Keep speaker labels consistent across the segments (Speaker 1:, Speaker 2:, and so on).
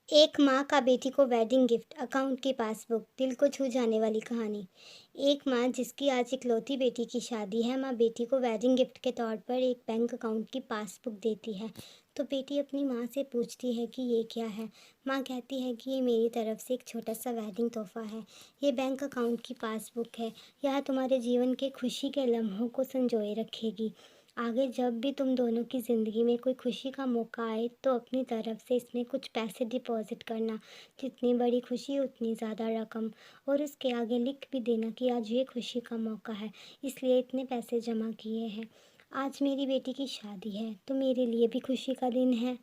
Speaker 1: एक माँ का बेटी को वेडिंग गिफ्ट, अकाउंट की पासबुक, दिल को छू जाने वाली कहानी। एक माँ जिसकी आज इकलौती बेटी की शादी है, माँ बेटी को वेडिंग गिफ्ट के तौर पर एक बैंक अकाउंट की पासबुक देती है। तो बेटी अपनी माँ से पूछती है कि ये क्या है। माँ कहती है कि ये मेरी तरफ से एक छोटा सा वेडिंग तोहफा है। ये बैंक अकाउंट की पासबुक है। यह तुम्हारे जीवन के खुशी के लम्हों को संजोए रखेगी। आगे जब भी तुम दोनों की ज़िंदगी में कोई खुशी का मौका आए तो अपनी तरफ से इसमें कुछ पैसे डिपॉज़िट करना। जितनी बड़ी खुशी उतनी ज़्यादा रकम, और उसके आगे लिख भी देना कि आज ये खुशी का मौका है, इसलिए इतने पैसे जमा किए हैं। आज मेरी बेटी की शादी है तो मेरे लिए भी खुशी का दिन है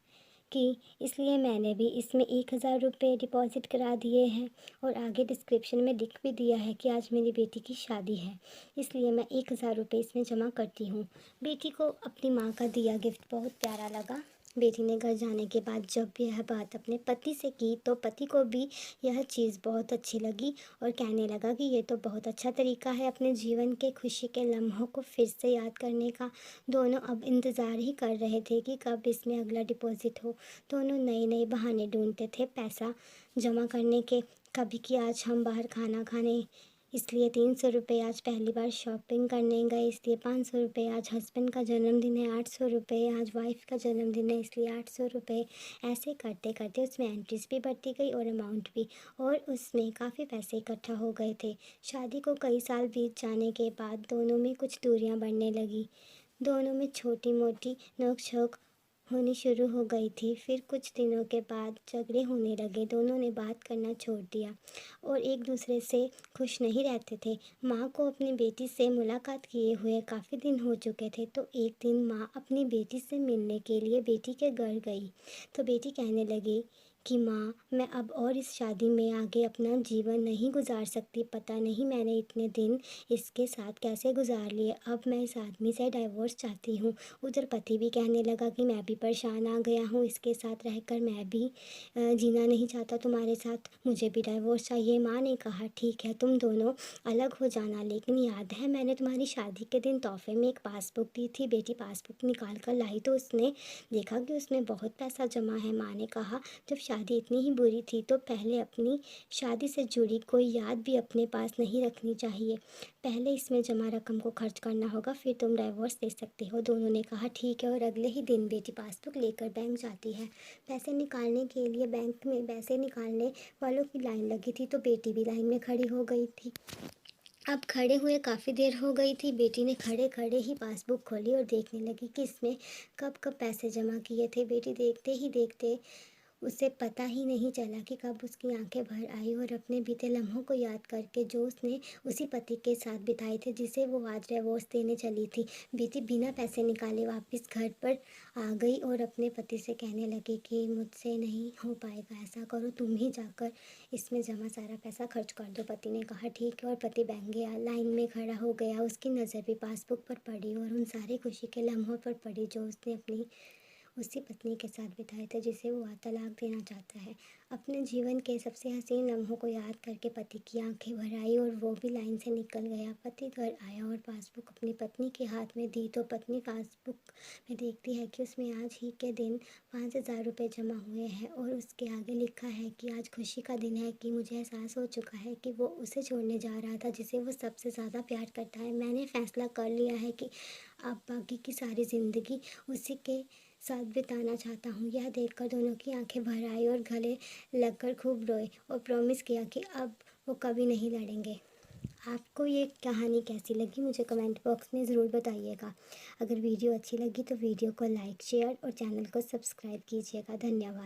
Speaker 1: कि इसलिए मैंने भी इसमें 1,000 रुपये डिपॉज़िट करा दिए हैं। और आगे डिस्क्रिप्शन में लिख भी दिया है कि आज मेरी बेटी की शादी है, इसलिए मैं 1,000 रुपये इसमें जमा करती हूँ। बेटी को अपनी माँ का दिया गिफ्ट बहुत प्यारा लगा। बेटी ने घर जाने के बाद जब यह बात अपने पति से की तो पति को भी यह चीज़ बहुत अच्छी लगी और कहने लगा कि ये तो बहुत अच्छा तरीका है अपने जीवन के खुशी के लम्हों को फिर से याद करने का। दोनों अब इंतज़ार ही कर रहे थे कि कब इसमें अगला डिपॉज़िट हो। दोनों नए नए बहाने ढूंढते थे पैसा जमा करने के। कभी कि आज हम बाहर खाना खाने, इसलिए 300 रुपये, आज पहली बार शॉपिंग करने गए इसलिए 500 रुपये, आज हस्बैंड का जन्मदिन है 800 रुपये, आज वाइफ का जन्मदिन है इसलिए 800 रुपये। ऐसे करते करते उसमें एंट्रीज भी बढ़ती गई और अमाउंट भी, और उसमें काफ़ी पैसे इकट्ठा हो गए थे। शादी को कई साल बीत जाने के बाद दोनों में कुछ दूरियां बढ़ने लगी। दोनों में छोटी मोटी नोक झोंक होनी शुरू हो गई थी। फिर कुछ दिनों के बाद झगड़े होने लगे। दोनों ने बात करना छोड़ दिया और एक दूसरे से खुश नहीं रहते थे। माँ को अपनी बेटी से मुलाकात किए हुए काफ़ी दिन हो चुके थे, तो एक दिन माँ अपनी बेटी से मिलने के लिए बेटी के घर गई। तो बेटी कहने लगी कि माँ, मैं अब और इस शादी में आगे अपना जीवन नहीं गुजार सकती। पता नहीं मैंने इतने दिन इसके साथ कैसे गुजार लिए। अब मैं इस आदमी से डाइवोर्स चाहती हूँ। उधर पति भी कहने लगा कि मैं भी परेशान आ गया हूँ, इसके साथ रहकर मैं भी जीना नहीं चाहता तुम्हारे साथ, मुझे भी डाइवोर्स चाहिए। माँ ने कहा ठीक है, तुम दोनों अलग हो जाना, लेकिन याद है मैंने तुम्हारी शादी के दिन तोहफे में एक पासबुक दी थी। बेटी पासबुक निकाल कर लाई तो उसने देखा कि उसमें बहुत पैसा जमा है। माँ ने कहा जब शादी इतनी ही बुरी थी तो पहले अपनी शादी से जुड़ी कोई याद भी अपने पास नहीं रखनी चाहिए। पहले इसमें जमा रकम को खर्च करना होगा, फिर तुम डाइवोर्स दे सकते हो। दोनों ने कहा ठीक है, और अगले ही दिन बेटी पासबुक लेकर बैंक जाती है। पैसे निकालने के लिए बैंक में पैसे निकालने वालों की लाइन लगी थी, तो बेटी भी लाइन में खड़ी हो गई थी। अब खड़े हुए काफ़ी देर हो गई थी। बेटी ने खड़े खड़े ही पासबुक खोली और देखने लगी कि इसमें कब कब पैसे जमा किए थे। बेटी देखते ही देखते उसे पता ही नहीं चला कि कब उसकी आंखें भर आई, और अपने बीते लम्हों को याद करके जो उसने उसी पति के साथ बिताए थे जिसे वो आज डिवोर्स देने चली थी। बेटी बिना पैसे निकाले वापस घर पर आ गई और अपने पति से कहने लगी कि मुझसे नहीं हो पाएगा, ऐसा करो तुम ही जाकर इसमें जमा सारा पैसा खर्च कर दो। पति ने कहा ठीक है, और पति बैंक गया, लाइन में खड़ा हो गया। उसकी नज़र भी पासबुक पर पड़ी और उन सारे खुशी के लम्हों पर पड़ी जो उसने अपनी उसी पत्नी के साथ बिताए थे जिसे वो तलाक देना चाहता है। अपने जीवन के सबसे हसीन लम्हों को याद करके पति की आंखें भर आई और वो भी लाइन से निकल गया। पति घर आया और पासबुक अपनी पत्नी के हाथ में दी तो पत्नी पासबुक में देखती है कि उसमें आज ही के दिन 5,000 रुपये जमा हुए हैं, और उसके आगे लिखा है कि आज खुशी का दिन है कि मुझे एहसास हो चुका है कि वो उसे छोड़ने जा रहा था जिसे वो सबसे ज़्यादा प्यार करता है। मैंने फैसला कर लिया है कि अब बाकी की सारी ज़िंदगी उसी के साथ बिताना चाहता हूँ। यह देखकर दोनों की आंखें भर आई और गले लगकर खूब रोए और प्रॉमिस किया कि अब वो कभी नहीं लड़ेंगे। आपको ये कहानी कैसी लगी मुझे कमेंट बॉक्स में ज़रूर बताइएगा। अगर वीडियो अच्छी लगी तो वीडियो को लाइक, शेयर और चैनल को सब्सक्राइब कीजिएगा। धन्यवाद।